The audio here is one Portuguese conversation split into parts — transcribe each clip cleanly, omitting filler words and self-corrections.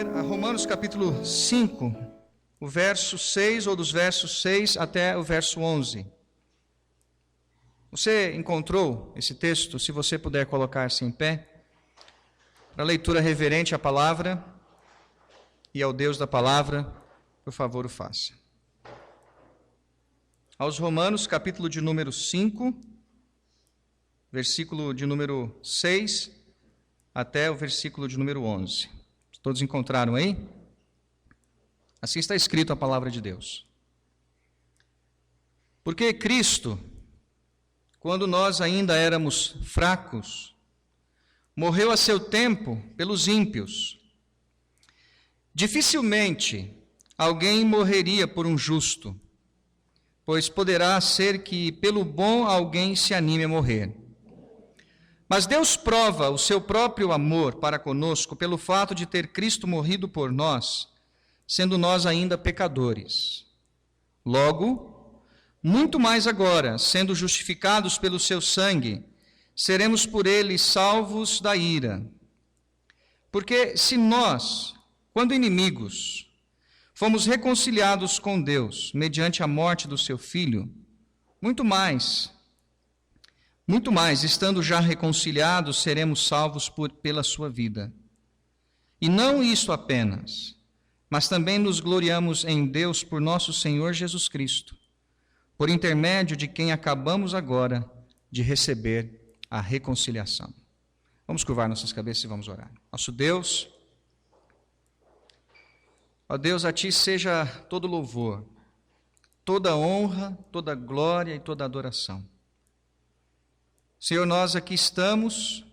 Romanos capítulo 5, o verso 6, ou dos versos 6 até o verso 11. Você encontrou esse texto? Se você puder colocar-se em pé, para a leitura reverente à palavra e ao Deus da palavra, por favor, o faça. Aos Romanos, capítulo de número 5, versículo de número 6 até o versículo de número 11. Todos encontraram aí? Assim está escrito a palavra de Deus. Porque Cristo, quando nós ainda éramos fracos, morreu a seu tempo pelos ímpios. Dificilmente alguém morreria por um justo, pois poderá ser que pelo bom alguém se anime a morrer. Mas Deus prova o seu próprio amor para conosco pelo fato de ter Cristo morrido por nós, sendo nós ainda pecadores. Logo, muito mais agora, sendo justificados pelo seu sangue, seremos por ele salvos da ira. Porque se nós, quando inimigos, fomos reconciliados com Deus mediante a morte do seu Filho, muito mais, estando já reconciliados, seremos salvos pela sua vida. E não isso apenas, mas também nos gloriamos em Deus por nosso Senhor Jesus Cristo, por intermédio de quem acabamos agora de receber a reconciliação. Vamos curvar nossas cabeças e vamos orar. Nosso Deus, ó Deus, a Ti seja todo louvor, toda honra, toda glória e toda adoração. Senhor, nós aqui estamos,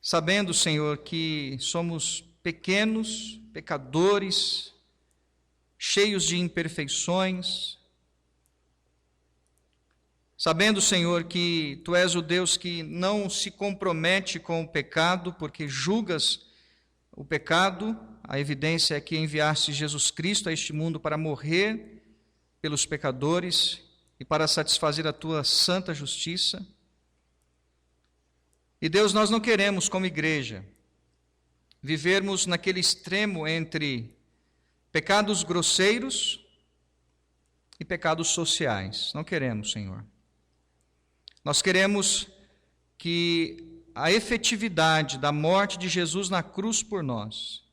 sabendo, Senhor, que somos pequenos, pecadores, cheios de imperfeições, sabendo, Senhor, que Tu és o Deus que não se compromete com o pecado, porque julgas o pecado. A evidência é que enviaste Jesus Cristo a este mundo para morrer pelos pecadores e para satisfazer a Tua santa justiça. E Deus, nós não queremos, como igreja, vivermos naquele extremo entre pecados grosseiros e pecados sociais. Não queremos, Senhor. Nós queremos que a efetividade da morte de Jesus na cruz por nós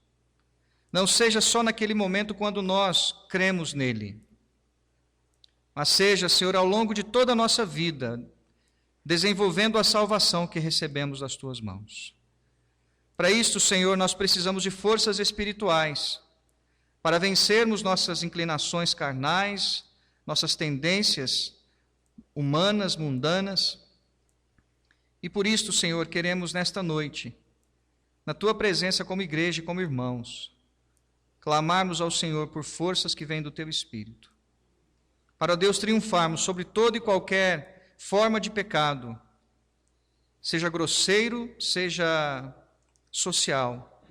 não seja só naquele momento quando nós cremos nele, mas seja, Senhor, ao longo de toda a nossa vida, desenvolvendo a salvação que recebemos das Tuas mãos. Para isto, Senhor, nós precisamos de forças espirituais, para vencermos nossas inclinações carnais, nossas tendências humanas, mundanas. E por isto, Senhor, queremos nesta noite, na Tua presença como igreja e como irmãos, clamarmos ao Senhor por forças que vêm do Teu Espírito, para, Deus, triunfarmos sobre toda e qualquer forma de pecado, seja grosseiro, seja social.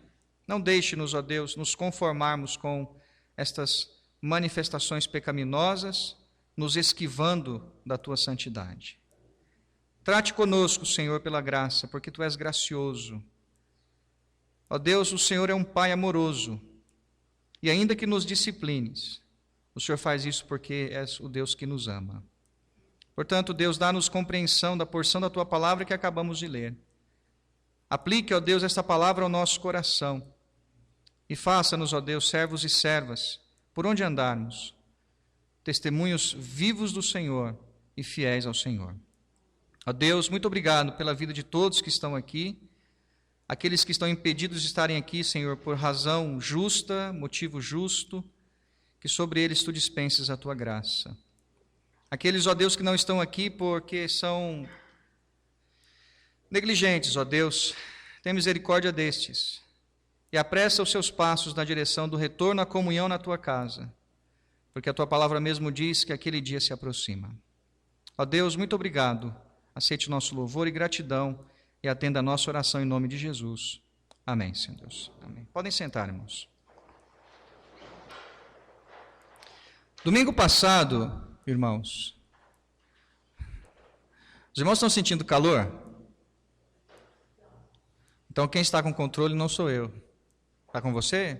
Não deixe-nos, ó Deus, nos conformarmos com estas manifestações pecaminosas, nos esquivando da Tua santidade. Trate conosco, Senhor, pela graça, porque Tu és gracioso. Ó Deus, o Senhor é um Pai amoroso, e ainda que nos disciplines, o Senhor faz isso porque és o Deus que nos ama. Portanto, Deus, dá-nos compreensão da porção da Tua palavra que acabamos de ler. Aplique, ó Deus, esta palavra ao nosso coração e faça-nos, ó Deus, servos e servas, por onde andarmos, testemunhos vivos do Senhor e fiéis ao Senhor. Ó Deus, muito obrigado pela vida de todos que estão aqui, aqueles que estão impedidos de estarem aqui, Senhor, por razão justa, motivo justo, que sobre eles Tu dispenses a Tua graça. Aqueles, ó Deus, que não estão aqui porque são negligentes, ó Deus, tem misericórdia destes e apressa os seus passos na direção do retorno à comunhão na Tua casa, porque a Tua palavra mesmo diz que aquele dia se aproxima. Ó Deus, muito obrigado, aceite o nosso louvor e gratidão e atenda a nossa oração em nome de Jesus. Amém, Senhor Deus. Amém. Podem sentar, irmãos. Domingo passado, irmãos, os irmãos estão sentindo calor? Então quem está com controle não sou eu. Está com você?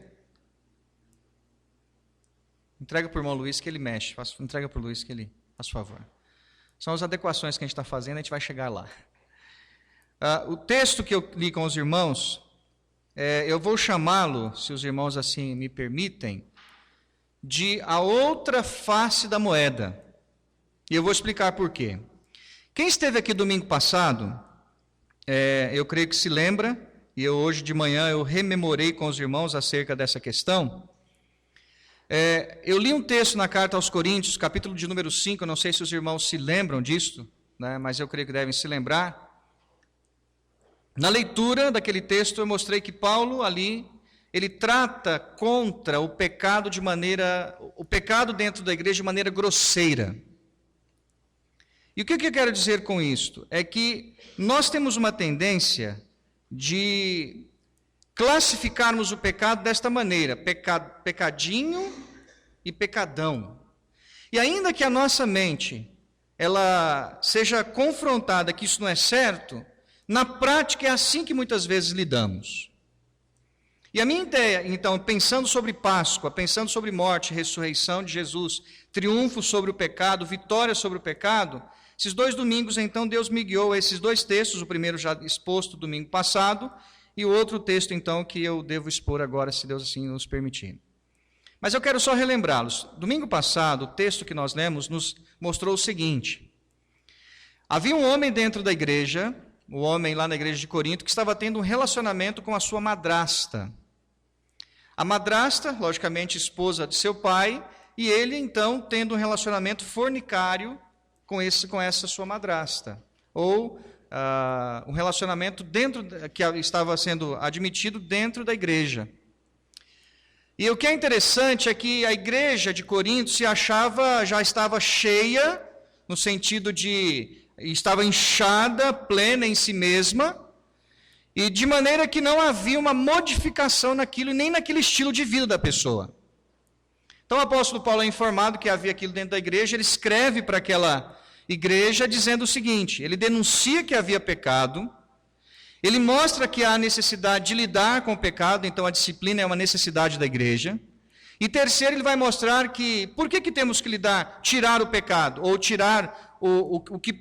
Entrega para o irmão Luiz que ele mexe. Entrega para o Luiz que ele, faz favor. São as adequações que a gente está fazendo, a gente vai chegar lá. O texto que eu li com os irmãos, eu vou chamá-lo, se os irmãos assim me permitem, de a outra face da moeda. E eu vou explicar por quê. Quem esteve aqui domingo passado, eu creio que se lembra, e hoje de manhã eu rememorei com os irmãos acerca dessa questão. Eu li um texto na carta aos Coríntios, capítulo de número 5, eu não sei se os irmãos se lembram disso, né, mas eu creio que devem se lembrar. Na leitura daquele texto eu mostrei que Paulo ali, ele trata contra o pecado o pecado dentro da igreja de maneira grosseira. E o que eu quero dizer com isto? É que nós temos uma tendência de classificarmos o pecado desta maneira, pecadinho e pecadão. E ainda que a nossa mente, ela seja confrontada que isso não é certo, na prática é assim que muitas vezes lidamos. E a minha ideia, então, pensando sobre Páscoa, pensando sobre morte, ressurreição de Jesus, triunfo sobre o pecado, vitória sobre o pecado, esses 2 domingos, então, Deus me guiou a esses 2 textos, o primeiro já exposto domingo passado, e o outro texto, então, que eu devo expor agora, se Deus assim nos permitir. Mas eu quero só relembrá-los. Domingo passado, o texto que nós lemos nos mostrou o seguinte: havia um homem dentro da igreja, o homem lá na igreja de Corinto, que estava tendo um relacionamento com a sua madrasta. A madrasta, logicamente, esposa de seu pai, e ele, então, tendo um relacionamento fornicário com essa sua madrasta. Ou um relacionamento que estava sendo admitido dentro da igreja. E o que é interessante é que a igreja de Corinto já estava cheia, no sentido de estava inchada, plena em si mesma, e de maneira que não havia uma modificação naquilo, nem naquele estilo de vida da pessoa. Então o apóstolo Paulo é informado que havia aquilo dentro da igreja, ele escreve para aquela igreja dizendo o seguinte: ele denuncia que havia pecado, ele mostra que há necessidade de lidar com o pecado, então a disciplina é uma necessidade da igreja. E terceiro, ele vai mostrar que, por que temos que tirar o pecado, ou tirar o que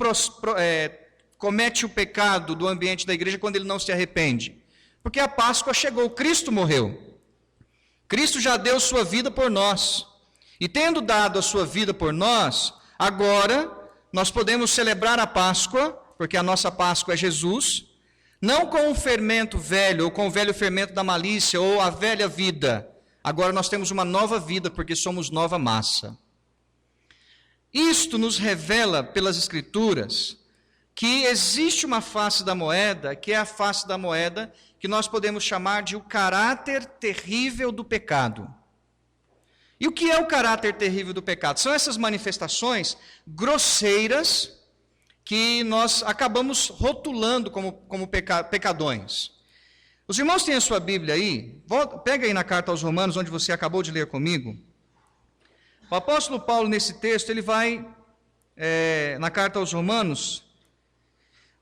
comete o pecado do ambiente da igreja quando ele não se arrepende? Porque a Páscoa chegou, Cristo morreu. Cristo já deu sua vida por nós. E tendo dado a sua vida por nós, agora nós podemos celebrar a Páscoa, porque a nossa Páscoa é Jesus, não com o fermento velho, ou com o velho fermento da malícia, ou a velha vida. Agora nós temos uma nova vida, porque somos nova massa. Isto nos revela pelas Escrituras que existe uma face da moeda, que é a face da moeda que nós podemos chamar de o caráter terrível do pecado. E o que é o caráter terrível do pecado? São essas manifestações grosseiras que nós acabamos rotulando como pecadões. Os irmãos têm a sua Bíblia aí? Pega aí na carta aos Romanos, onde você acabou de ler comigo. O apóstolo Paulo, nesse texto, ele vai, na carta aos Romanos,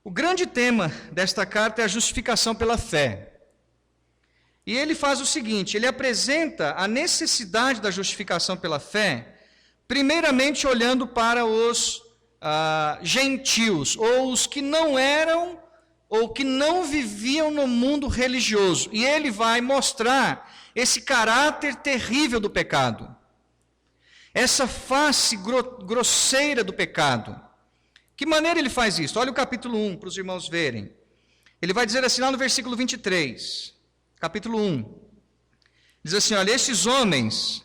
o grande tema desta carta é a justificação pela fé. E ele faz o seguinte, ele apresenta a necessidade da justificação pela fé, primeiramente olhando para os gentios, ou os que não eram, ou que não viviam no mundo religioso. E ele vai mostrar esse caráter terrível do pecado. Essa face grosseira do pecado. Que maneira ele faz isso? Olha o capítulo 1, para os irmãos verem. Ele vai dizer assim lá no versículo 23, capítulo 1. Diz assim, olha, estes homens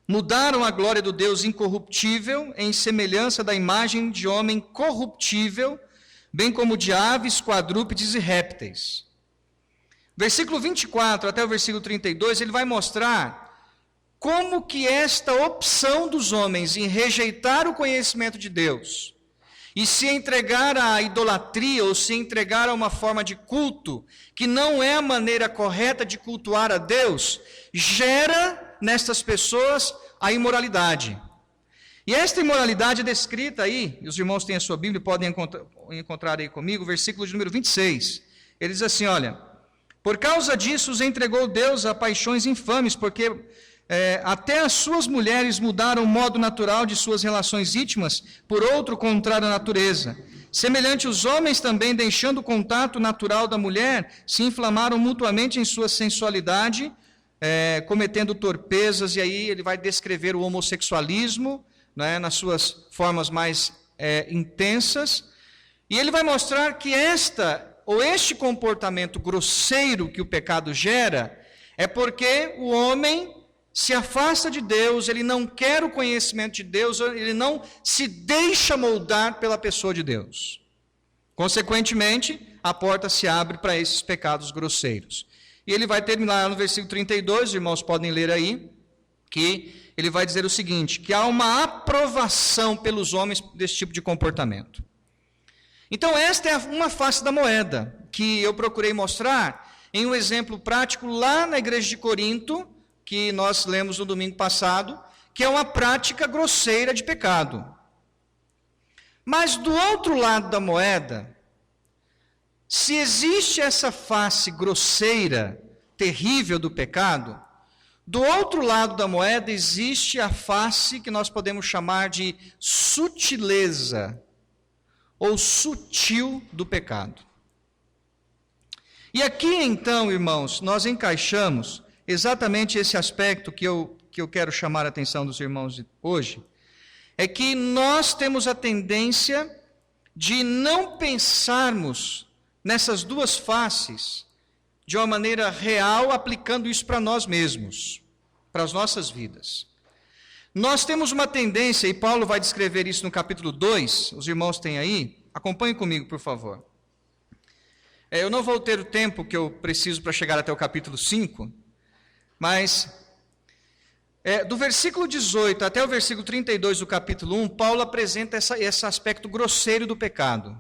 mudaram a glória do Deus incorruptível em semelhança da imagem de homem corruptível, bem como de aves, quadrúpedes e répteis. Versículo 24 até o versículo 32, ele vai mostrar como que esta opção dos homens em rejeitar o conhecimento de Deus e se entregar à idolatria ou se entregar a uma forma de culto que não é a maneira correta de cultuar a Deus, gera nestas pessoas a imoralidade. E esta imoralidade é descrita aí, e os irmãos têm a sua Bíblia, podem encontrar aí comigo, o versículo de número 26. Ele diz assim, olha, Por causa disso, os entregou Deus a paixões infames, porque até as suas mulheres mudaram o modo natural de suas relações íntimas por outro contrário à natureza. Semelhante, os homens também, deixando o contato natural da mulher, se inflamaram mutuamente em sua sensualidade, cometendo torpezas, e aí ele vai descrever o homossexualismo, né, nas suas formas mais intensas, e ele vai mostrar que este comportamento grosseiro que o pecado gera, é porque o homem se afasta de Deus, ele não quer o conhecimento de Deus, ele não se deixa moldar pela pessoa de Deus. Consequentemente, a porta se abre para esses pecados grosseiros. E ele vai terminar no versículo 32, os irmãos podem ler aí, que ele vai dizer o seguinte, que há uma aprovação pelos homens desse tipo de comportamento. Então, esta é uma face da moeda, que eu procurei mostrar em um exemplo prático lá na igreja de Corinto, que nós lemos no domingo passado, que é uma prática grosseira de pecado. Mas do outro lado da moeda, se existe essa face grosseira, terrível do pecado, do outro lado da moeda existe a face que nós podemos chamar de sutileza, ou sutil do pecado. E aqui então, irmãos, nós encaixamos exatamente esse aspecto que eu quero chamar a atenção dos irmãos hoje, é que nós temos a tendência de não pensarmos nessas duas faces de uma maneira real, aplicando isso para nós mesmos, para as nossas vidas. Nós temos uma tendência, e Paulo vai descrever isso no capítulo 2, os irmãos têm aí, acompanhem comigo, por favor. Eu não vou ter o tempo que eu preciso para chegar até o capítulo 5, mas do versículo 18 até o versículo 32 do capítulo 1, Paulo apresenta esse aspecto grosseiro do pecado.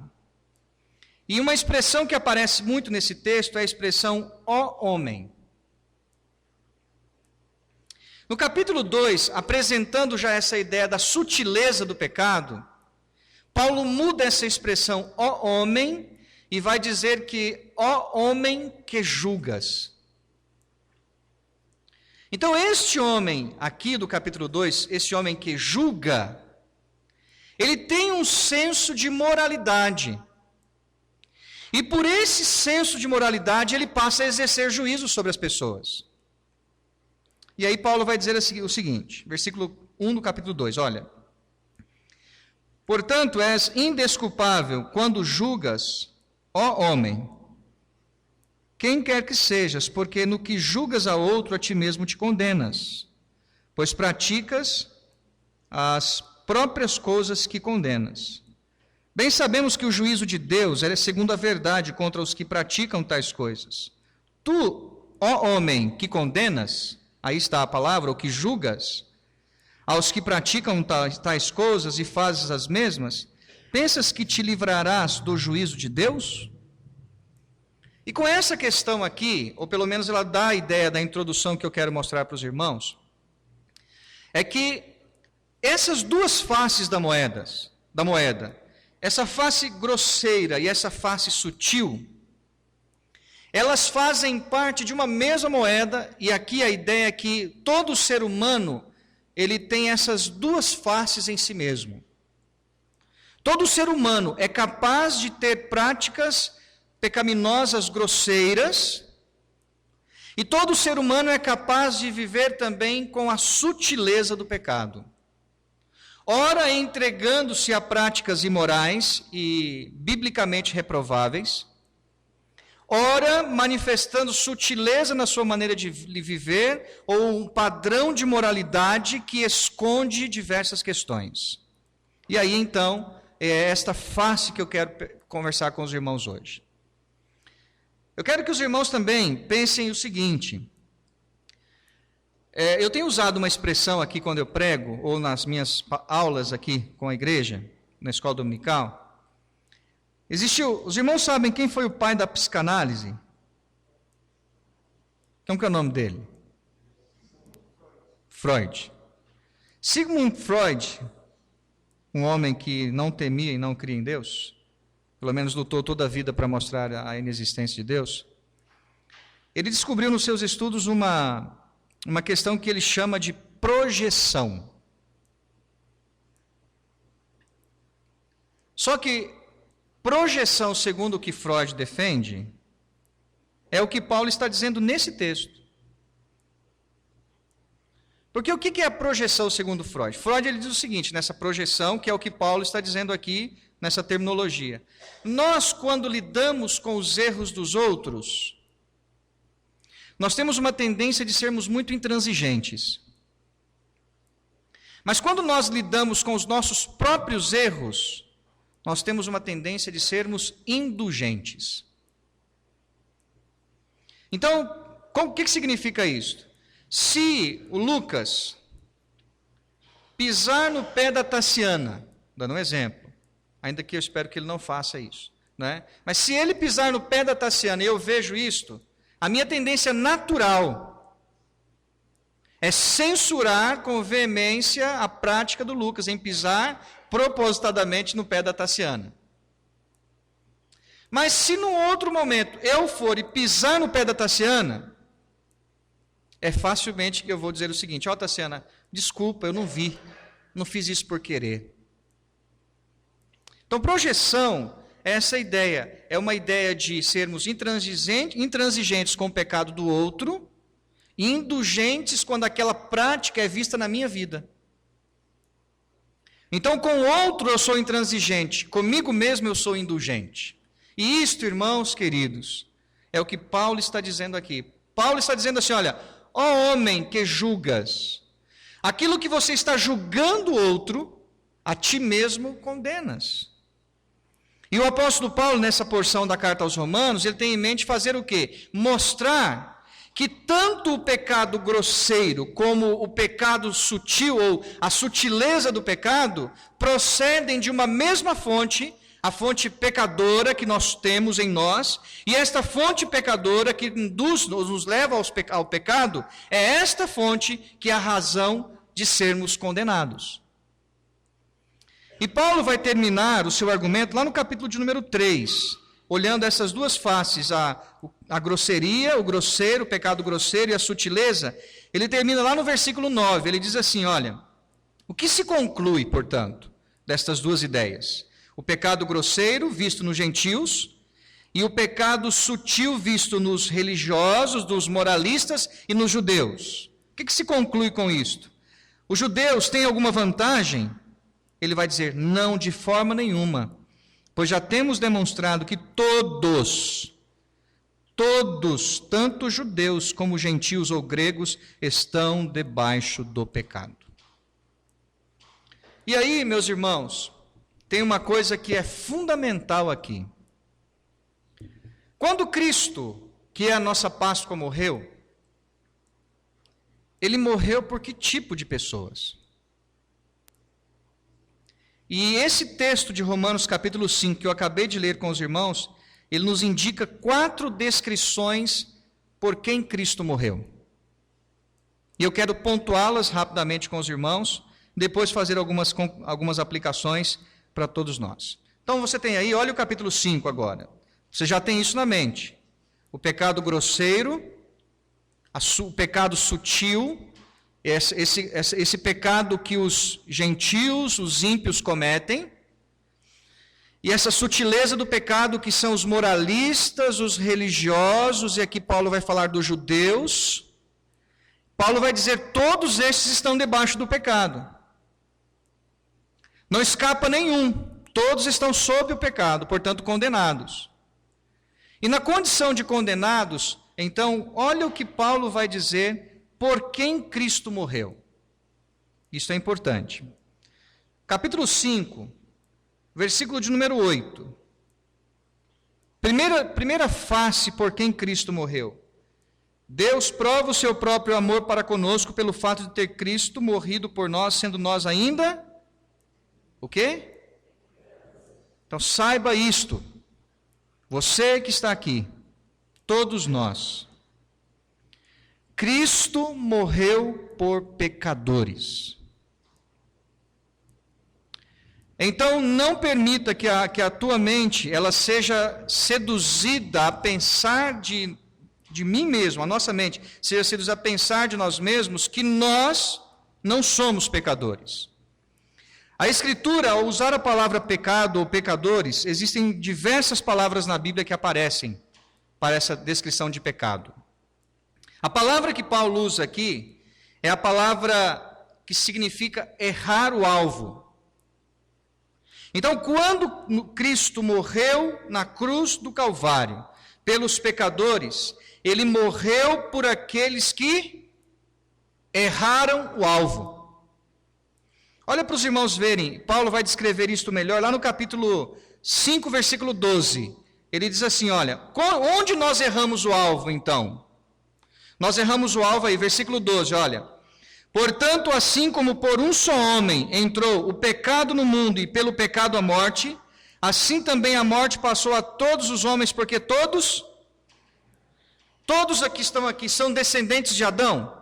E uma expressão que aparece muito nesse texto é a expressão ó homem. No capítulo 2, apresentando já essa ideia da sutileza do pecado, Paulo muda essa expressão ó homem e vai dizer que ó homem que julgas. Então este homem aqui do capítulo 2, esse homem que julga, ele tem um senso de moralidade. E por esse senso de moralidade ele passa a exercer juízo sobre as pessoas. E aí Paulo vai dizer o seguinte, versículo 1 do capítulo 2, olha. Portanto, és indesculpável quando julgas, ó homem, quem quer que sejas, porque no que julgas a outro, a ti mesmo te condenas, pois praticas as próprias coisas que condenas. Bem sabemos que o juízo de Deus é segundo a verdade contra os que praticam tais coisas. Tu, ó homem, que condenas, aí está a palavra, o que julgas, aos que praticam tais coisas e fazes as mesmas, pensas que te livrarás do juízo de Deus? E com essa questão aqui, ou pelo menos ela dá a ideia da introdução que eu quero mostrar para os irmãos, é que essas duas faces da moeda, essa face grosseira e essa face sutil, elas fazem parte de uma mesma moeda, e aqui a ideia é que todo ser humano, ele tem essas duas faces em si mesmo. Todo ser humano é capaz de ter práticas pecaminosas, grosseiras, e todo ser humano é capaz de viver também com a sutileza do pecado. Ora entregando-se a práticas imorais e biblicamente reprováveis, ora manifestando sutileza na sua maneira de viver, ou um padrão de moralidade que esconde diversas questões. E aí então, é esta face que eu quero conversar com os irmãos hoje. Eu quero que os irmãos também pensem o seguinte, eu tenho usado uma expressão aqui quando eu prego, ou nas minhas aulas aqui com a igreja, na escola dominical. Os irmãos sabem quem foi o pai da psicanálise? Como que é o nome dele? Freud. Sigmund Freud, um homem que não temia e não cria em Deus, pelo menos lutou toda a vida para mostrar a inexistência de Deus. Ele descobriu nos seus estudos uma questão que ele chama de projeção. Só que projeção, segundo o que Freud defende, é o que Paulo está dizendo nesse texto. Porque o que é a projeção segundo Freud? Freud ele diz o seguinte, nessa projeção, que é o que Paulo está dizendo aqui, nessa terminologia. Nós, quando lidamos com os erros dos outros, nós temos uma tendência de sermos muito intransigentes. Mas quando nós lidamos com os nossos próprios erros, nós temos uma tendência de sermos indulgentes. Então, o que significa isso? Se o Lucas pisar no pé da Tassiana, dando um exemplo, ainda que eu espero que ele não faça isso, né? Mas se ele pisar no pé da Tassiana e eu vejo isto, a minha tendência natural é censurar com veemência a prática do Lucas em pisar propositadamente no pé da Tassiana. Mas se num outro momento eu for e pisar no pé da Tassiana, é facilmente que eu vou dizer o seguinte: ó, Tassiana, desculpa, eu não vi, não fiz isso por querer. Então, projeção é essa ideia, é uma ideia de sermos intransigentes com o pecado do outro, e indulgentes quando aquela prática é vista na minha vida. Então, com o outro eu sou intransigente, comigo mesmo eu sou indulgente. E isto, irmãos queridos, é o que Paulo está dizendo aqui. Paulo está dizendo assim, olha, ó homem que julgas, aquilo que você está julgando o outro, a ti mesmo condenas. E o apóstolo Paulo, nessa porção da carta aos Romanos, ele tem em mente fazer o quê? Mostrar que tanto o pecado grosseiro como o pecado sutil, ou a sutileza do pecado, procedem de uma mesma fonte, a fonte pecadora que nós temos em nós, e esta fonte pecadora que nos leva ao pecado, é esta fonte que é a razão de sermos condenados. E Paulo vai terminar o seu argumento lá no capítulo de número 3, olhando essas duas faces, a grosseria, o grosseiro, o pecado grosseiro e a sutileza. Ele termina lá no versículo 9, ele diz assim, olha, o que se conclui, portanto, destas duas ideias? O pecado grosseiro, visto nos gentios, e o pecado sutil, visto nos religiosos, dos moralistas e nos judeus. O que se conclui com isto? Os judeus têm alguma vantagem? Ele vai dizer, não, de forma nenhuma, pois já temos demonstrado que todos, tanto judeus como gentios ou gregos, estão debaixo do pecado. E aí, meus irmãos, tem uma coisa que é fundamental aqui. Quando Cristo, que é a nossa Páscoa, morreu, ele morreu por que tipo de pessoas? E esse texto de Romanos capítulo 5, que eu acabei de ler com os irmãos, ele nos indica 4 descrições por quem Cristo morreu. E eu quero pontuá-las rapidamente com os irmãos, depois fazer algumas aplicações para todos nós. Então você tem aí, olha o capítulo 5 agora. Você já tem isso na mente. O pecado grosseiro, o pecado sutil, esse pecado que os gentios, os ímpios cometem, e essa sutileza do pecado que são os moralistas, os religiosos, e aqui Paulo vai falar dos judeus. Paulo vai dizer, todos esses estão debaixo do pecado. Não escapa nenhum, todos estão sob o pecado, portanto condenados. E na condição de condenados, então, olha o que Paulo vai dizer por quem Cristo morreu. Isso é importante. Capítulo 5, versículo de número 8. Primeira face por quem Cristo morreu. Deus prova o seu próprio amor para conosco pelo fato de ter Cristo morrido por nós, sendo nós ainda... O quê? Então saiba isto. Você que está aqui, todos nós. Cristo morreu por pecadores. Então não permita que a tua mente ela seja seduzida a pensar de de mim mesmo, a nossa mente, seja seduzidos a pensar de nós mesmos que nós não somos pecadores. A Escritura, ao usar a palavra pecado ou pecadores, existem diversas palavras na Bíblia que aparecem para essa descrição de pecado. A palavra que Paulo usa aqui é a palavra que significa errar o alvo. Então, quando Cristo morreu na cruz do Calvário pelos pecadores, ele morreu por aqueles que erraram o alvo. Olha para os irmãos verem, Paulo vai descrever isto melhor lá no capítulo 5, versículo 12. Ele diz assim, olha, onde nós erramos o alvo então? Nós erramos o alvo aí, versículo 12, olha. Portanto, assim como por um só homem entrou o pecado no mundo e pelo pecado a morte, assim também a morte passou a todos os homens, porque todos aqui estão aqui são descendentes de Adão?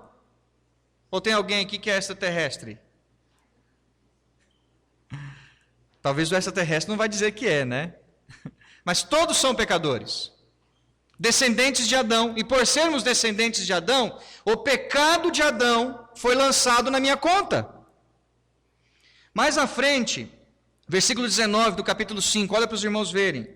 Ou tem alguém aqui que é extraterrestre? Talvez o extraterrestre não vai dizer que é, né? Mas todos são pecadores. Descendentes de Adão. E por sermos descendentes de Adão, o pecado de Adão foi lançado na minha conta. Mais à frente, versículo 19 do capítulo 5, olha para os irmãos verem.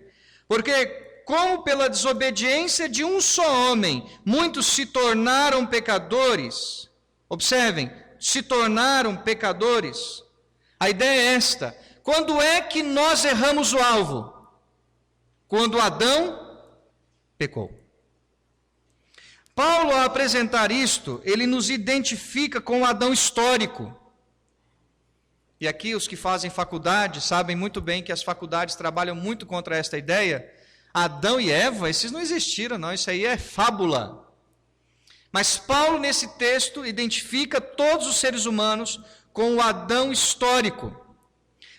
Porque como pela desobediência de um só homem, muitos se tornaram pecadores. Observem, se tornaram pecadores. A ideia é esta. Quando é que nós erramos o alvo? Quando Adão pecou. Paulo, ao apresentar isto, ele nos identifica com o Adão histórico. E aqui os que fazem faculdade sabem muito bem que as faculdades trabalham muito contra esta ideia. Adão e Eva, esses não existiram não, isso aí é fábula. Mas Paulo, nesse texto, identifica todos os seres humanos com o Adão histórico,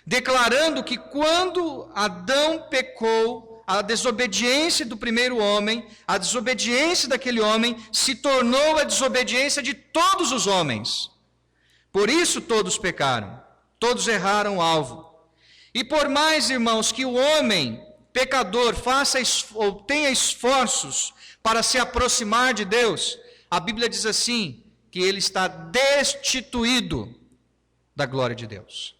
declarando que quando Adão pecou, a desobediência do primeiro homem, a desobediência daquele homem, se tornou a desobediência de todos os homens. Por isso todos pecaram, todos erraram o alvo. E por mais, irmãos, que o homem pecador faça ou tenha esforços para se aproximar de Deus, a Bíblia diz assim, que ele está destituído da glória de Deus.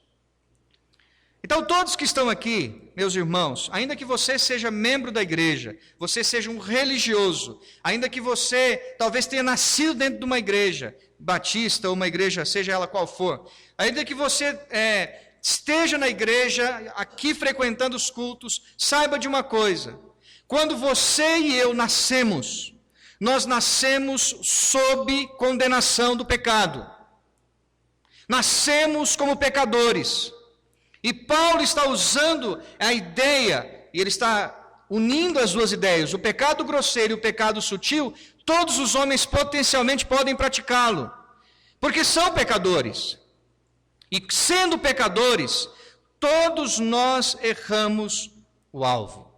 Então, todos que estão aqui, meus irmãos, ainda que você seja membro da igreja, você seja um religioso, ainda que você talvez tenha nascido dentro de uma igreja batista ou uma igreja, seja ela qual for, ainda que você esteja na igreja, aqui frequentando os cultos, saiba de uma coisa: quando você e eu nascemos, nós nascemos sob condenação do pecado. Nascemos como pecadores. E Paulo está usando a ideia, e ele está unindo as duas ideias, o pecado grosseiro e o pecado sutil, todos os homens potencialmente podem praticá-lo, porque são pecadores. E sendo pecadores, todos nós erramos o alvo.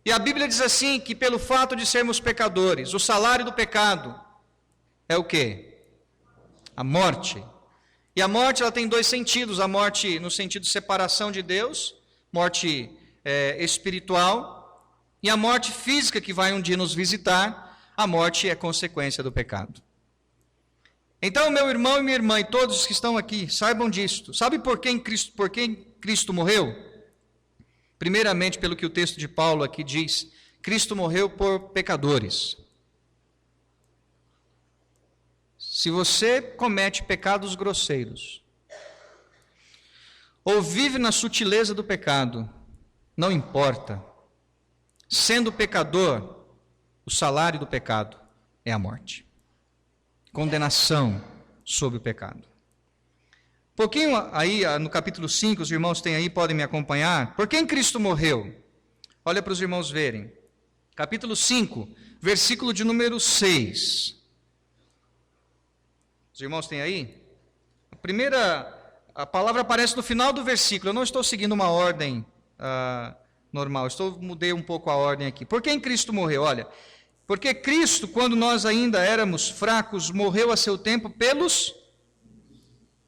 E a Bíblia diz assim, que pelo fato de sermos pecadores, o salário do pecado é o quê? A morte. E a morte, ela tem dois sentidos: a morte no sentido de separação de Deus, morte espiritual, e a morte física que vai um dia nos visitar. A morte é consequência do pecado. Então, meu irmão e minha irmã, e todos os que estão aqui, saibam disto. Sabe por quem Cristo morreu? Primeiramente, pelo que o texto de Paulo aqui diz, Cristo morreu por pecadores. Se você comete pecados grosseiros, ou vive na sutileza do pecado, não importa. Sendo pecador, o salário do pecado é a morte. Condenação sobre o pecado. Um pouquinho aí no capítulo 5, os irmãos têm aí, podem me acompanhar. Por quem Cristo morreu? Olha para os irmãos verem. Capítulo 5, versículo de número 6. Os irmãos têm aí? A palavra aparece no final do versículo. Eu não estou seguindo uma ordem normal, mudei um pouco a ordem aqui. Por quem Cristo morreu? Olha, porque Cristo, quando nós ainda éramos fracos, morreu a seu tempo pelos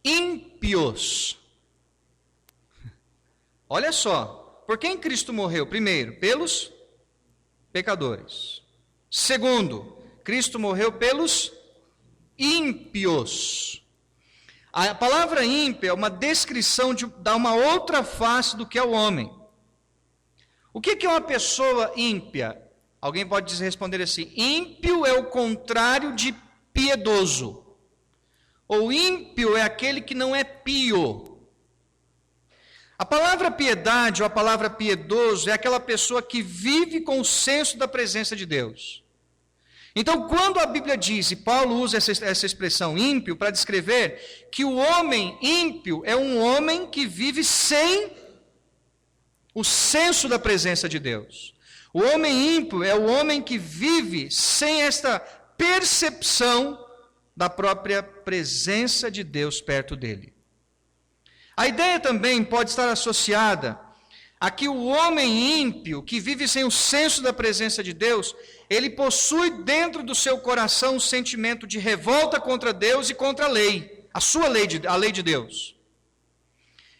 ímpios. Olha só, por quem Cristo morreu? Primeiro, pelos pecadores. Segundo, Cristo morreu pelos ímpios. A palavra ímpio é uma descrição de dar uma outra face do que é o homem. O que é uma pessoa ímpia? Alguém pode responder assim: ímpio é o contrário de piedoso. Ou ímpio é aquele que não é pio. A palavra piedade ou a palavra piedoso é aquela pessoa que vive com o senso da presença de Deus. Então, quando a Bíblia diz, e Paulo usa essa expressão ímpio para descrever que o homem ímpio é um homem que vive sem o senso da presença de Deus. O homem ímpio é o homem que vive sem esta percepção da própria presença de Deus perto dele. A ideia também pode estar associada a que o homem ímpio, que vive sem o senso da presença de Deus, ele possui dentro do seu coração um sentimento de revolta contra Deus e contra a lei, a lei de Deus.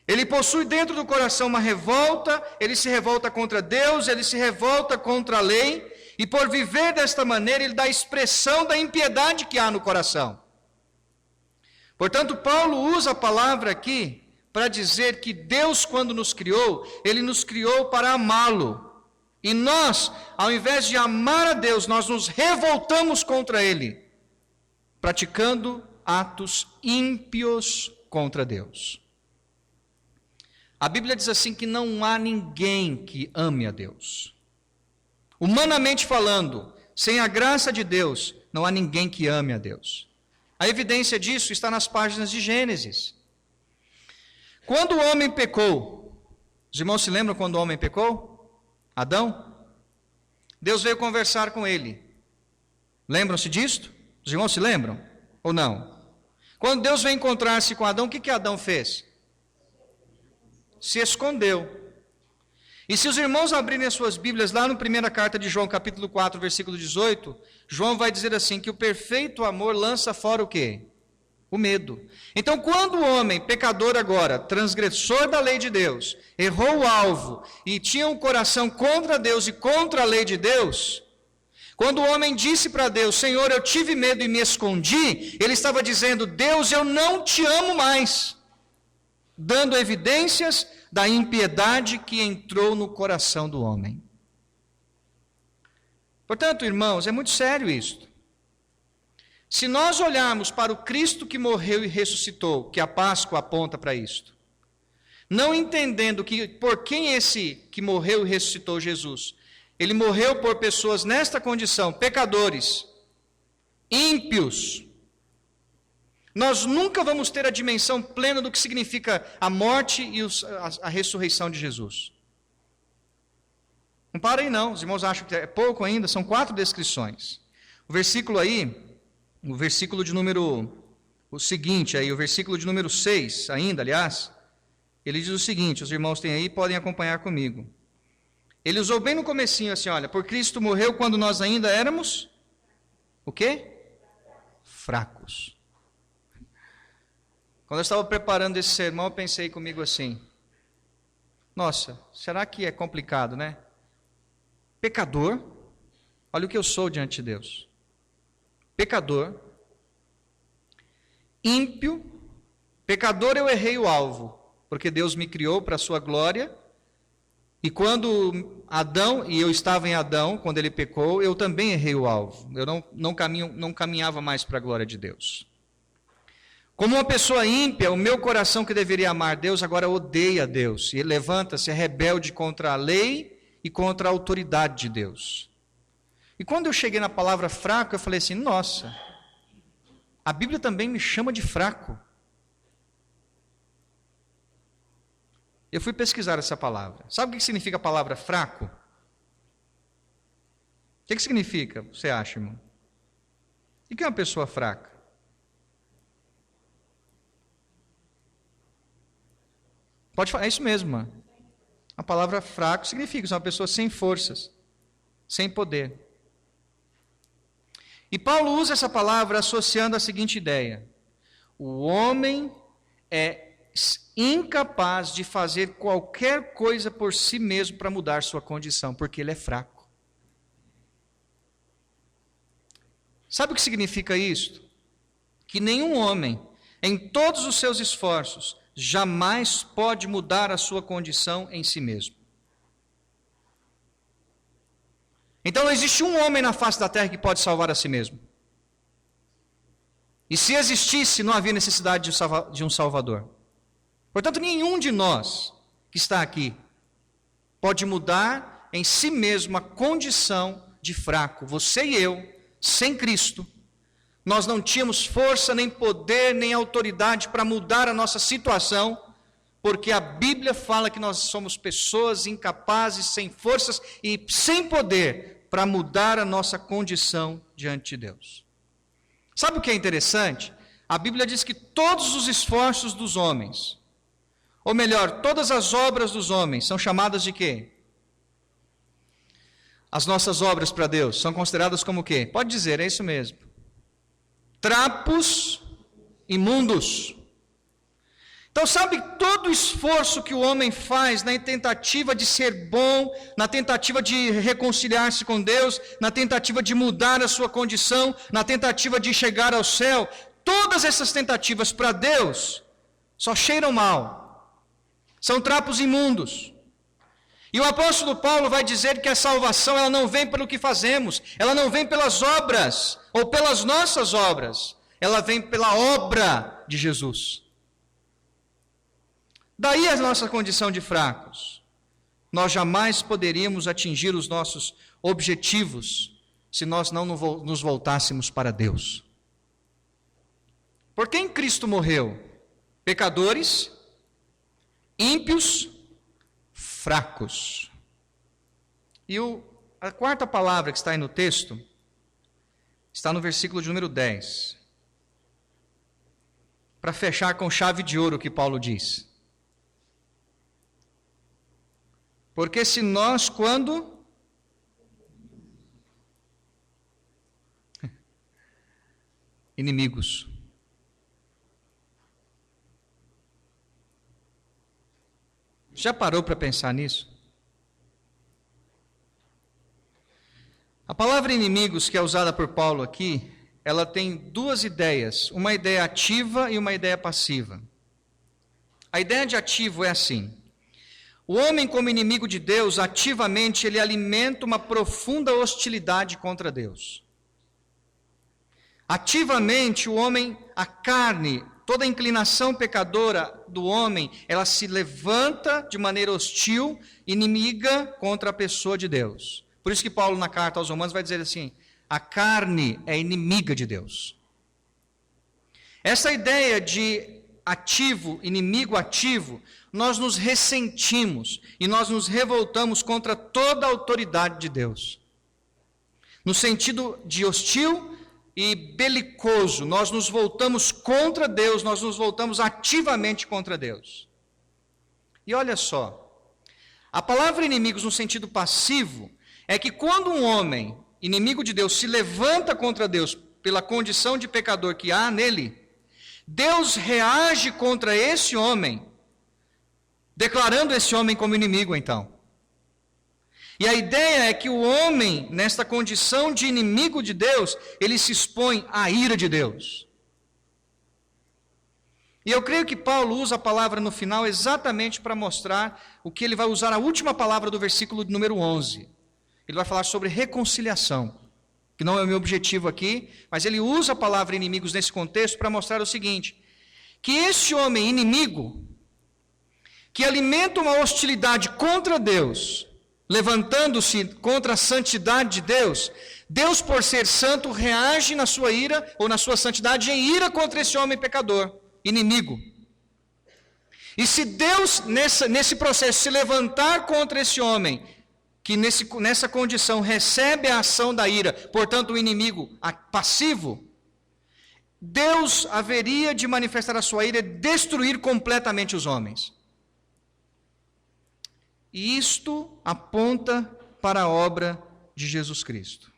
Ele possui dentro do coração uma revolta, ele se revolta contra Deus, ele se revolta contra a lei, e por viver desta maneira, ele dá expressão da impiedade que há no coração. Portanto, Paulo usa a palavra aqui para dizer que Deus, quando nos criou, Ele nos criou para amá-lo. E nós, ao invés de amar a Deus, nós nos revoltamos contra Ele, praticando atos ímpios contra Deus. A Bíblia diz assim que não há ninguém que ame a Deus. Humanamente falando, sem a graça de Deus, não há ninguém que ame a Deus. A evidência disso está nas páginas de Gênesis. Quando o homem pecou, os irmãos se lembram quando o homem pecou? Adão? Deus veio conversar com ele. Lembram-se disto? Os irmãos se lembram? Ou não? Quando Deus veio encontrar-se com Adão, o que Adão fez? Se escondeu. E se os irmãos abrirem as suas Bíblias, lá na primeira carta de João, capítulo 4, versículo 18, João vai dizer assim, que o perfeito amor lança fora o quê? O medo. Então, quando o homem, pecador agora, transgressor da lei de Deus, errou o alvo e tinha um coração contra Deus e contra a lei de Deus, quando o homem disse para Deus, Senhor, eu tive medo e me escondi, ele estava dizendo, Deus, eu não te amo mais, dando evidências da impiedade que entrou no coração do homem. Portanto, irmãos, é muito sério isto. Se nós olharmos para o Cristo que morreu e ressuscitou, que a Páscoa aponta para isto, não entendendo que por quem esse que morreu e ressuscitou Jesus, ele morreu por pessoas nesta condição, pecadores, ímpios, nós nunca vamos ter a dimensão plena do que significa a morte e a ressurreição de Jesus. Não para aí não, os irmãos acham que é pouco ainda, são 4 descrições. O versículo aí, o versículo de número, o seguinte aí, o versículo de número 6 ainda, aliás, ele diz o seguinte, os irmãos têm aí, podem acompanhar comigo. Ele usou bem no comecinho assim, olha, por Cristo morreu quando nós ainda éramos, o quê? Fracos. Quando eu estava preparando esse sermão, eu pensei comigo assim, nossa, será que é complicado, né? Pecador, olha o que eu sou diante de Deus. Pecador, ímpio, pecador eu errei o alvo, porque Deus me criou para a sua glória, e quando Adão, e eu estava em Adão, quando ele pecou, eu também errei o alvo, eu não caminhava mais para a glória de Deus. Como uma pessoa ímpia, o meu coração que deveria amar Deus, agora odeia Deus, e levanta-se, é rebelde contra a lei e contra a autoridade de Deus. E quando eu cheguei na palavra fraco, eu falei assim, nossa, a Bíblia também me chama de fraco. Eu fui pesquisar essa palavra. Sabe o que significa a palavra fraco? O que significa, você acha, irmão? O que é uma pessoa fraca? Pode falar, é isso mesmo, mano. A palavra fraco significa uma pessoa sem forças, sem poder. E Paulo usa essa palavra associando a seguinte ideia: o homem é incapaz de fazer qualquer coisa por si mesmo para mudar sua condição, porque ele é fraco. Sabe o que significa isto? Que nenhum homem, em todos os seus esforços, jamais pode mudar a sua condição em si mesmo. Então não existe um homem na face da terra que pode salvar a si mesmo. E se existisse, não havia necessidade de um Salvador. Portanto, nenhum de nós que está aqui pode mudar em si mesmo a condição de fraco. Você e eu, sem Cristo, nós não tínhamos força, nem poder, nem autoridade para mudar a nossa situação, porque a Bíblia fala que nós somos pessoas incapazes, sem forças e sem poder para mudar a nossa condição diante de Deus. Sabe o que é interessante? A Bíblia diz que todos os esforços dos homens, ou melhor, todas as obras dos homens, são chamadas de quê? As nossas obras para Deus são consideradas como o quê? Pode dizer, é isso mesmo. Trapos imundos. Então, sabe, todo o esforço que o homem faz na tentativa de ser bom, na tentativa de reconciliar-se com Deus, na tentativa de mudar a sua condição, na tentativa de chegar ao céu, todas essas tentativas para Deus só cheiram mal, são trapos imundos. E o apóstolo Paulo vai dizer que a salvação ela não vem pelo que fazemos, ela não vem pelas obras, ou pelas nossas obras, ela vem pela obra de Jesus. Daí a nossa condição de fracos. Nós jamais poderíamos atingir os nossos objetivos se nós não nos voltássemos para Deus. Por quem Cristo morreu? Pecadores, ímpios, fracos. E a quarta palavra que está aí no texto está no versículo de número 10. Para fechar com chave de ouro o que Paulo diz. Porque se nós, quando inimigos, já parou para pensar nisso? A palavra inimigos que é usada por Paulo aqui, ela tem duas ideias, uma ideia ativa e uma ideia passiva. A ideia de ativo é assim: o homem, como inimigo de Deus, ativamente ele alimenta uma profunda hostilidade contra Deus. Ativamente o homem, a carne, toda a inclinação pecadora do homem, ela se levanta de maneira hostil, inimiga contra a pessoa de Deus. Por isso que Paulo na carta aos Romanos vai dizer assim: a carne é inimiga de Deus. Essa ideia de ativo, inimigo ativo, nós nos ressentimos e nós nos revoltamos contra toda a autoridade de Deus. No sentido de hostil e belicoso, nós nos voltamos contra Deus, nós nos voltamos ativamente contra Deus. E olha só, a palavra inimigos no sentido passivo é que quando um homem, inimigo de Deus, se levanta contra Deus pela condição de pecador que há nele, Deus reage contra esse homem, declarando esse homem como inimigo, então. E a ideia é que o homem, nesta condição de inimigo de Deus, ele se expõe à ira de Deus. E eu creio que Paulo usa a palavra no final exatamente para mostrar o que ele vai usar a última palavra do versículo número 11. Ele vai falar sobre reconciliação, que não é o meu objetivo aqui, mas ele usa a palavra inimigos nesse contexto para mostrar o seguinte: que esse homem inimigo, que alimenta uma hostilidade contra Deus, levantando-se contra a santidade de Deus, Deus, por ser santo, reage na sua ira, ou na sua santidade, em ira contra esse homem pecador, inimigo. E se Deus, nesse processo, se levantar contra esse homem, que nessa condição recebe a ação da ira, portanto o inimigo passivo, Deus haveria de manifestar a sua ira e destruir completamente os homens. E isto aponta para a obra de Jesus Cristo.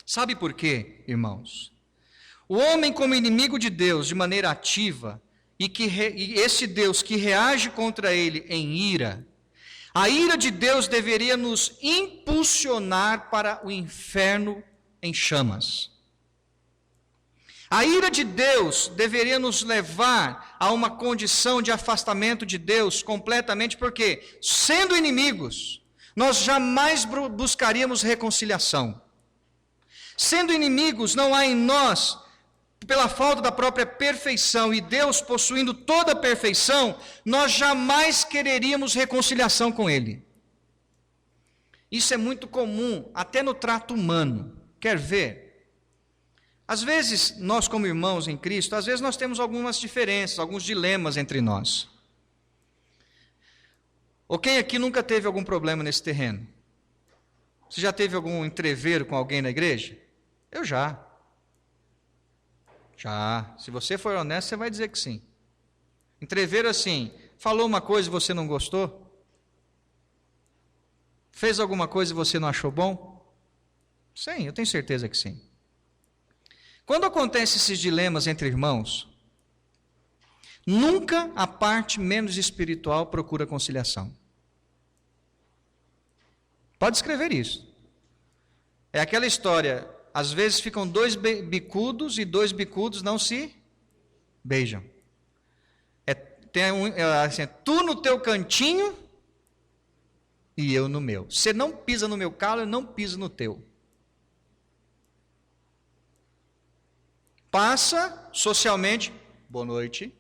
Sabe por quê, irmãos? O homem como inimigo de Deus de maneira ativa, e esse Deus que reage contra ele em ira, a ira de Deus deveria nos impulsionar para o inferno em chamas. A ira de Deus deveria nos levar a uma condição de afastamento de Deus completamente, porque, sendo inimigos, nós jamais buscaríamos reconciliação. Sendo inimigos, não há em nós, pela falta da própria perfeição, e Deus possuindo toda a perfeição, nós jamais quereríamos reconciliação com Ele. Isso é muito comum, até no trato humano. Quer ver? Às vezes, nós como irmãos em Cristo, às vezes nós temos algumas diferenças, alguns dilemas entre nós. Ou quem aqui nunca teve algum problema nesse terreno? Você já teve algum entrevero com alguém na igreja? Eu já. Já. Se você for honesto, você vai dizer que sim. Entrevero assim, falou uma coisa e você não gostou? Fez alguma coisa e você não achou bom? Sim, eu tenho certeza que sim. Quando acontecem esses dilemas entre irmãos, nunca a parte menos espiritual procura conciliação. Pode escrever isso. É aquela história, às vezes ficam dois bicudos e dois bicudos não se beijam. Assim, tu no teu cantinho e eu no meu. Você não pisa no meu calo, eu não piso no teu. Passa socialmente, boa noite.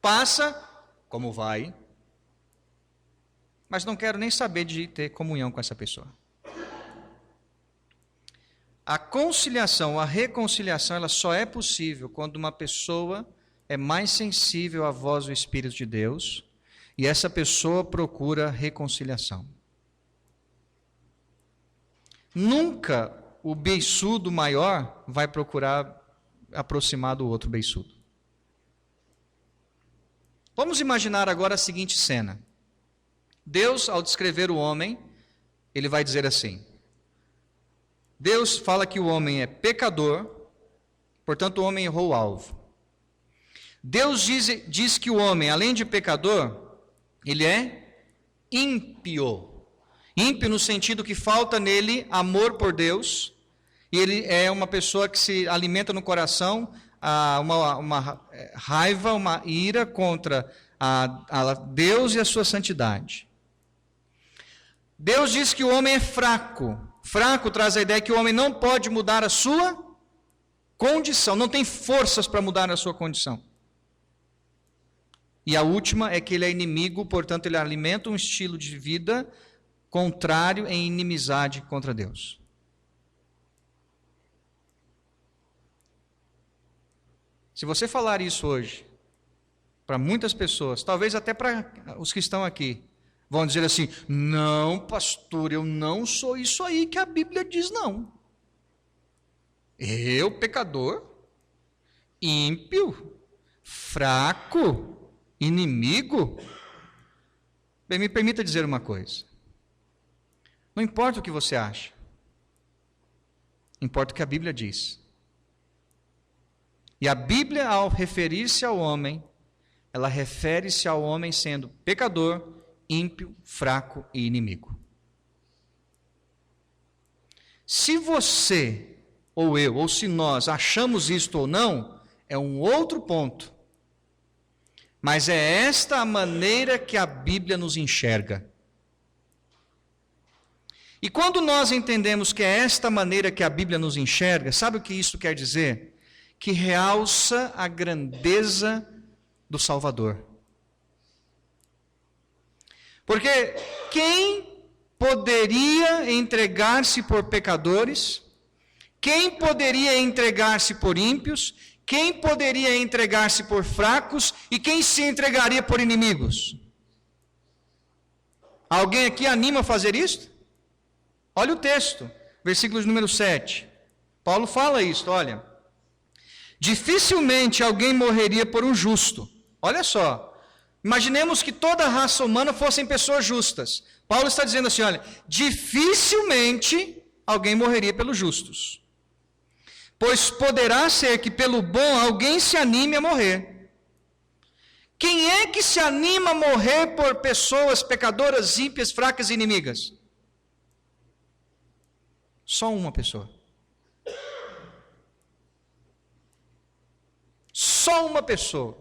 Passa, como vai? Mas não quero nem saber de ter comunhão com essa pessoa. A conciliação, a reconciliação, ela só é possível quando uma pessoa é mais sensível à voz do Espírito de Deus e essa pessoa procura reconciliação. Nunca o beiçudo maior vai procurar aproximar do outro beiçudo. Vamos imaginar agora a seguinte cena. Deus, ao descrever o homem, ele vai dizer assim: Deus fala que o homem é pecador, portanto o homem errou o alvo. Deus diz que o homem, além de pecador, ele é ímpio. Ímpio no sentido que falta nele amor por Deus, e ele é uma pessoa que se alimenta no coração uma raiva, uma ira contra a Deus e a sua santidade. Deus diz que o homem é fraco. Fraco traz a ideia que o homem não pode mudar a sua condição, não tem forças para mudar a sua condição. E a última é que ele é inimigo, portanto ele alimenta um estilo de vida contrário em inimizade contra Deus. Se você falar isso hoje, para muitas pessoas, talvez até para os que estão aqui, vão dizer assim: não, pastor, eu não sou isso aí que a Bíblia diz, não. Eu, pecador, ímpio, fraco, inimigo. Bem, me permita dizer uma coisa. Não importa o que você acha, importa o que a Bíblia diz. E a Bíblia, ao referir-se ao homem, ela refere-se ao homem sendo pecador, ímpio, fraco e inimigo. Se você, ou eu, ou se nós achamos isto ou não, é um outro ponto. Mas é esta a maneira que a Bíblia nos enxerga. E quando nós entendemos que é esta maneira que a Bíblia nos enxerga, sabe o que isso quer dizer? Que realça a grandeza do Salvador. Porque quem poderia entregar-se por pecadores? Quem poderia entregar-se por ímpios? Quem poderia entregar-se por fracos? E quem se entregaria por inimigos? Alguém aqui anima a fazer isto? Olha o texto, versículo número 7. Paulo fala isto, olha. Dificilmente alguém morreria por um justo. Olha só. Imaginemos que toda a raça humana fossem pessoas justas. Paulo está dizendo assim, olha, dificilmente alguém morreria pelos justos. Pois poderá ser que pelo bom alguém se anime a morrer. Quem é que se anima a morrer por pessoas pecadoras, ímpias, fracas e inimigas? Só uma pessoa. Só uma pessoa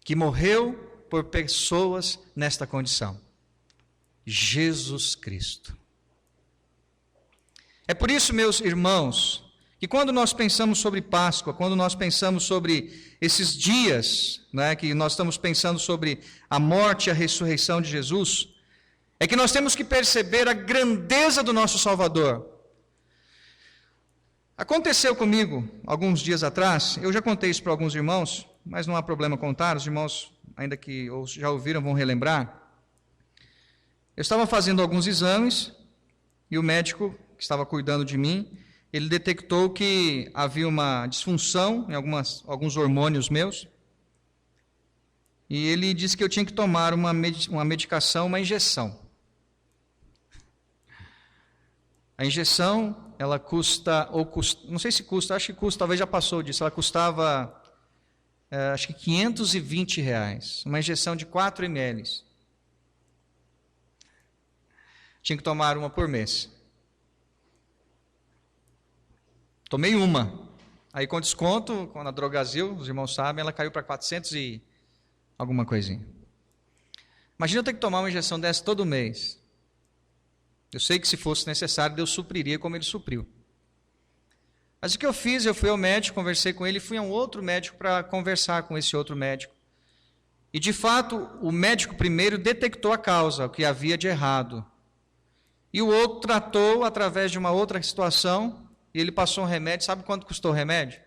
que morreu por pessoas nesta condição. Jesus Cristo. É por isso, meus irmãos, que quando nós pensamos sobre Páscoa, quando nós pensamos sobre esses dias, né, que nós estamos pensando sobre a morte e a ressurreição de Jesus, é que nós temos que perceber a grandeza do nosso Salvador. Aconteceu comigo alguns dias atrás, eu já contei isso para alguns irmãos, mas não há problema contar, os irmãos, ainda que já ouviram, vão relembrar. Eu estava fazendo alguns exames e o médico que estava cuidando de mim, ele detectou que havia uma disfunção em alguns hormônios meus, e ele disse que eu tinha que tomar uma medicação, uma injeção. A injeção, ela custa, não sei se custa, acho que custa, talvez já passou disso, ela custava, acho que R$520, uma injeção de 4 ml. Tinha que tomar uma por mês. Tomei uma. Aí com desconto, na Drogasil, os irmãos sabem, ela caiu para 400 e alguma coisinha. Imagina eu ter que tomar uma injeção dessa todo mês. Eu sei que se fosse necessário, Deus supriria como Ele supriu. Mas o que eu fiz? Eu fui ao médico, conversei com ele, fui a um outro médico para conversar com esse outro médico. E de fato, o médico primeiro detectou a causa, o que havia de errado. E o outro tratou através de uma outra situação, e ele passou um remédio. Sabe quanto custou o remédio?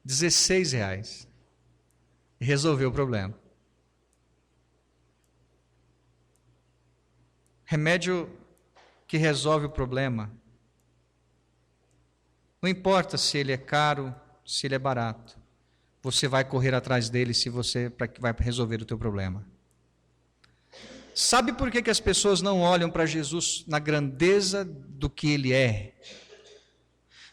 R$16. E resolveu o problema. Remédio que resolve o problema. Não importa se ele é caro, se ele é barato. Você vai correr atrás dele para que vai resolver o teu problema. Sabe por que as pessoas não olham para Jesus na grandeza do que Ele é?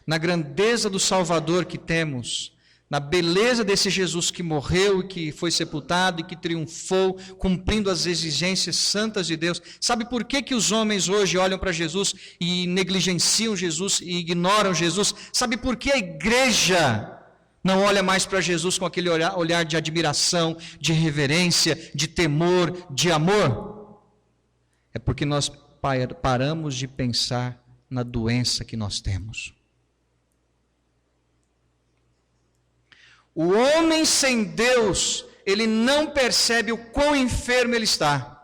Na grandeza do Salvador que temos, na beleza desse Jesus que morreu e que foi sepultado e que triunfou, cumprindo as exigências santas de Deus. Sabe por que os homens hoje olham para Jesus e negligenciam Jesus e ignoram Jesus? Sabe por que a igreja não olha mais para Jesus com aquele olhar de admiração, de reverência, de temor, de amor? É porque nós paramos de pensar na doença que nós temos. O homem sem Deus, ele não percebe o quão enfermo ele está.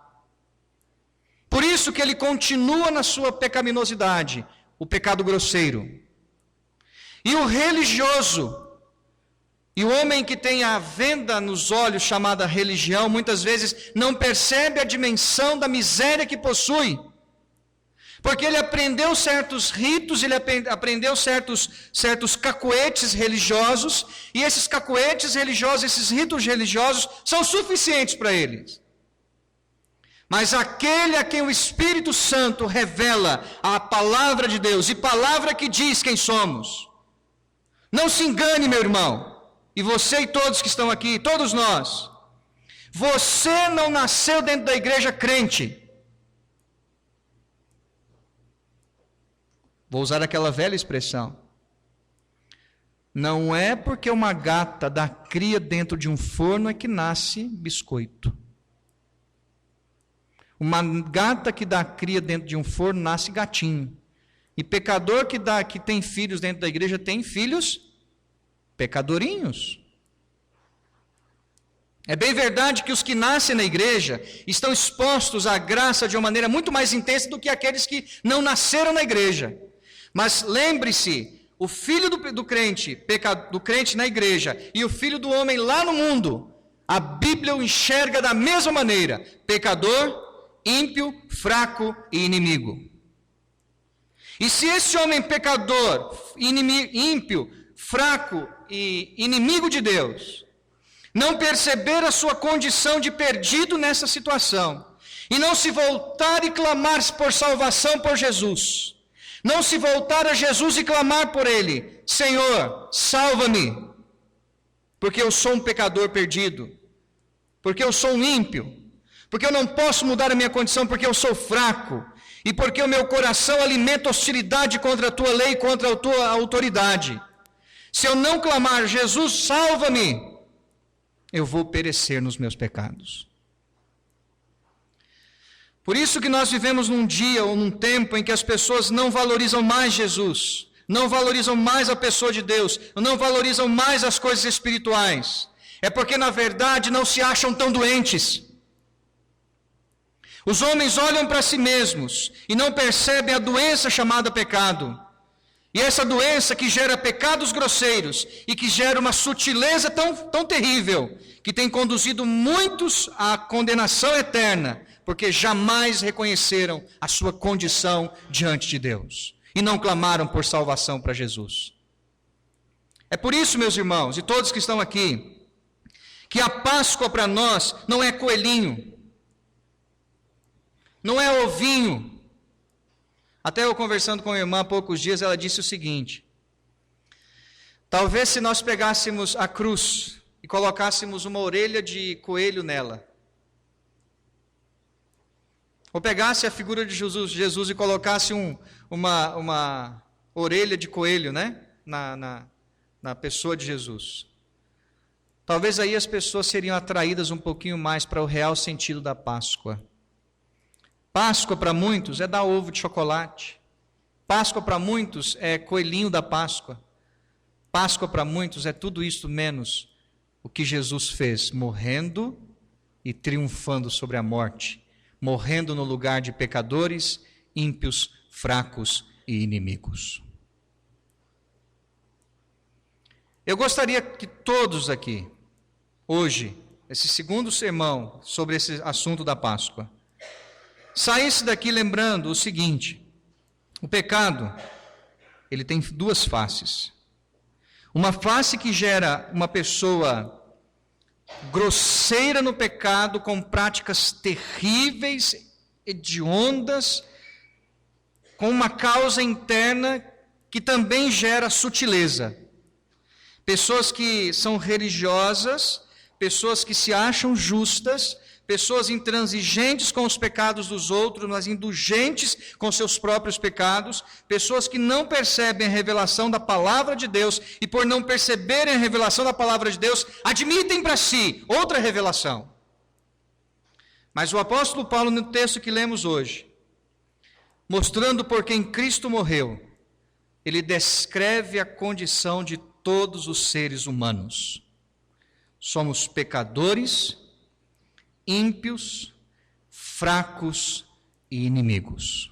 Por isso que ele continua na sua pecaminosidade, o pecado grosseiro. E o religioso, e o homem que tem a venda nos olhos chamada religião, muitas vezes não percebe a dimensão da miséria que possui. Porque ele aprendeu certos ritos, ele aprendeu certos cacoetes religiosos, e esses cacoetes religiosos, esses ritos religiosos, são suficientes para eles. Mas aquele a quem o Espírito Santo revela a palavra de Deus, e palavra que diz quem somos. Não se engane, meu irmão. E você e todos que estão aqui, todos nós, você não nasceu dentro da igreja crente. Vou usar aquela velha expressão. Não é porque uma gata dá cria dentro de um forno é que nasce biscoito. Uma gata que dá cria dentro de um forno nasce gatinho. E pecador que tem filhos dentro da igreja tem filhos pecadorinhos. É bem verdade que os que nascem na igreja estão expostos à graça de uma maneira muito mais intensa do que aqueles que não nasceram na igreja. Mas lembre-se, o filho do crente na igreja e o filho do homem lá no mundo, a Bíblia o enxerga da mesma maneira: pecador, ímpio, fraco e inimigo. E se esse homem pecador, ímpio, fraco e inimigo de Deus, não perceber a sua condição de perdido nessa situação, e não se voltar e clamar por salvação por Jesus, não se voltar a Jesus e clamar por Ele: Senhor, salva-me, porque eu sou um pecador perdido, porque eu sou um ímpio, porque eu não posso mudar a minha condição, porque eu sou fraco, e porque o meu coração alimenta hostilidade contra a tua lei, contra a tua autoridade. Se eu não clamar, Jesus, salva-me, eu vou perecer nos meus pecados. Por isso que nós vivemos num dia ou num tempo em que as pessoas não valorizam mais Jesus, não valorizam mais a pessoa de Deus, não valorizam mais as coisas espirituais. É porque, na verdade, não se acham tão doentes. Os homens olham para si mesmos e não percebem a doença chamada pecado. E essa doença que gera pecados grosseiros e que gera uma sutileza tão terrível, que tem conduzido muitos à condenação eterna, porque jamais reconheceram a sua condição diante de Deus e não clamaram por salvação para Jesus. É por isso, meus irmãos, e todos que estão aqui, que a Páscoa para nós não é coelhinho, não é ovinho. Até eu conversando com a irmã há poucos dias, ela disse o seguinte: talvez se nós pegássemos a cruz e colocássemos uma orelha de coelho nela, ou pegasse a figura de Jesus e colocasse uma orelha de coelho, né, na pessoa de Jesus, talvez aí as pessoas seriam atraídas um pouquinho mais para o real sentido da Páscoa. Páscoa para muitos é dar ovo de chocolate. Páscoa para muitos é coelhinho da Páscoa. Páscoa para muitos é tudo isso menos o que Jesus fez, morrendo e triunfando sobre a morte, morrendo no lugar de pecadores, ímpios, fracos e inimigos. Eu gostaria que todos aqui, hoje, esse segundo sermão sobre esse assunto da Páscoa, saísse daqui lembrando o seguinte: o pecado, ele tem duas faces. Uma face que gera uma pessoa grosseira no pecado, com práticas terríveis, hediondas, com uma causa interna que também gera sutileza. Pessoas que são religiosas, pessoas que se acham justas, pessoas intransigentes com os pecados dos outros, mas indulgentes com seus próprios pecados, pessoas que não percebem a revelação da palavra de Deus e, por não perceberem a revelação da palavra de Deus, admitem para si outra revelação. Mas o apóstolo Paulo, no texto que lemos hoje, mostrando por quem Cristo morreu, ele descreve a condição de todos os seres humanos. Somos pecadores, ímpios, fracos e inimigos.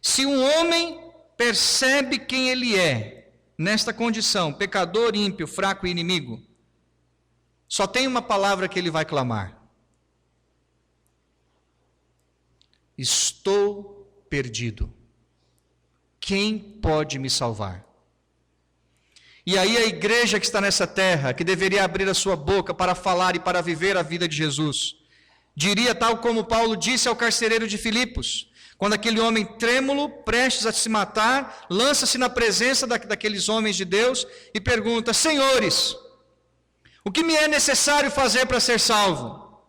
Se um homem percebe quem ele é, nesta condição, pecador, ímpio, fraco e inimigo, só tem uma palavra que ele vai clamar: estou perdido. Quem pode me salvar? E aí a igreja que está nessa terra, que deveria abrir a sua boca para falar e para viver a vida de Jesus, diria tal como Paulo disse ao carcereiro de Filipos, quando aquele homem trêmulo, prestes a se matar, lança-se na presença daqueles homens de Deus e pergunta: senhores, o que me é necessário fazer para ser salvo?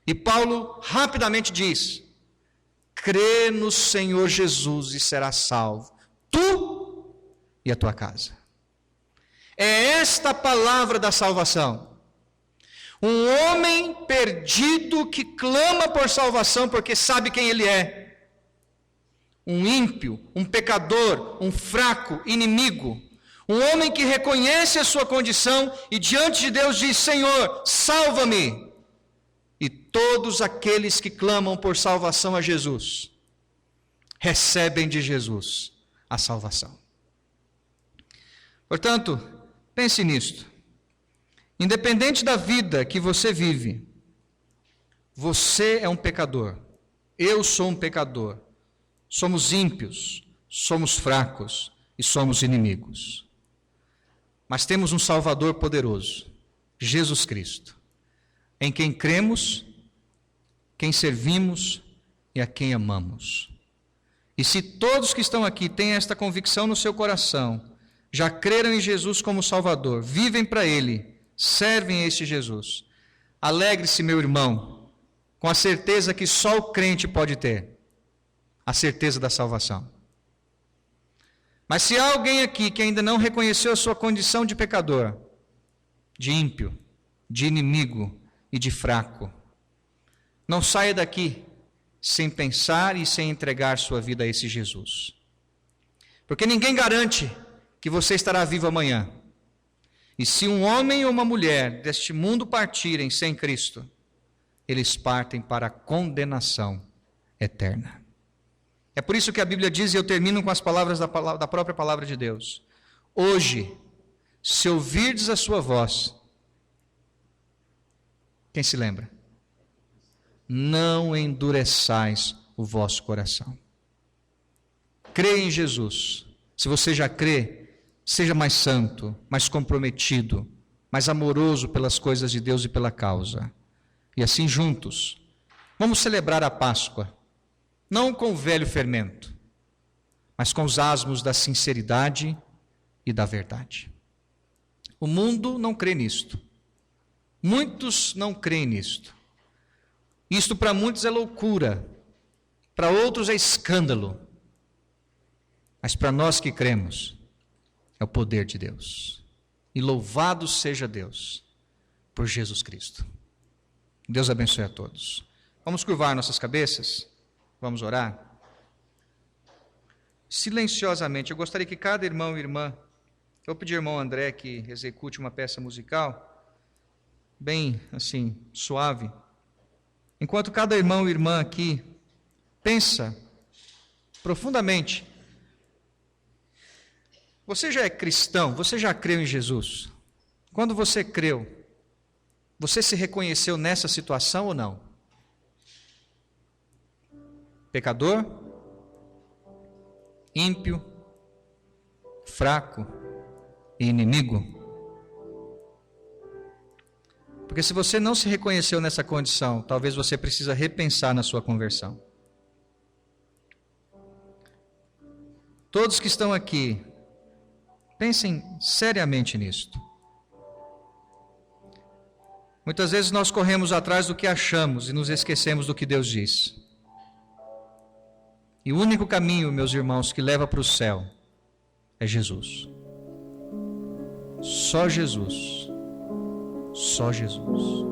E Paulo rapidamente diz: crê no Senhor Jesus e serás salvo, tu e a tua casa. É esta a palavra da salvação. Um homem perdido que clama por salvação porque sabe quem ele é. Um ímpio, um pecador, um fraco, inimigo. Um homem que reconhece a sua condição e diante de Deus diz: Senhor, salva-me. E todos aqueles que clamam por salvação a Jesus, recebem de Jesus a salvação. Portanto, pense nisto. Independente da vida que você vive, você é um pecador. Eu sou um pecador. Somos ímpios, somos fracos e somos inimigos. Mas temos um Salvador poderoso, Jesus Cristo, em quem cremos, quem servimos e a quem amamos. E se todos que estão aqui têm esta convicção no seu coração, já creram em Jesus como Salvador, vivem para Ele, servem a este Jesus, Alegre-se, meu irmão, com a certeza que só o crente pode ter, a certeza da salvação. Mas se há alguém aqui que ainda não reconheceu a sua condição de pecador, de ímpio, de inimigo e de fraco, não saia daqui sem pensar e sem entregar sua vida a esse Jesus. Porque ninguém garante que você estará vivo amanhã. E se um homem ou uma mulher deste mundo partirem sem Cristo, eles partem para a condenação eterna. É por isso que a Bíblia diz, e eu termino com as palavras da própria palavra de Deus: hoje, se ouvirdes a sua voz, quem se lembra? Não endureçais o vosso coração. Crê em Jesus. Se você já crê, seja mais santo, mais comprometido, mais amoroso pelas coisas de Deus e pela causa. E assim juntos, vamos celebrar a Páscoa, não com o velho fermento, mas com os asmos da sinceridade e da verdade. O mundo não crê nisto. Muitos não creem nisto. Isto para muitos é loucura, para outros é escândalo. Mas para nós que cremos, é o poder de Deus. E louvado seja Deus por Jesus Cristo. Deus abençoe a todos. Vamos curvar nossas cabeças, vamos orar. Silenciosamente, eu gostaria que cada irmão e irmã, eu vou pedir ao irmão André que execute uma peça musical, bem assim, suave. Enquanto cada irmão e irmã aqui pensa profundamente, você já é cristão? Você já creu em Jesus? Quando você creu, você se reconheceu nessa situação ou não? Pecador? Ímpio? Fraco? E inimigo? Porque se você não se reconheceu nessa condição, talvez você precise repensar na sua conversão. Todos que estão aqui, pensem seriamente nisto. Muitas vezes nós corremos atrás do que achamos e nos esquecemos do que Deus diz. E o único caminho, meus irmãos, que leva para o céu é Jesus. Só Jesus. Só Jesus.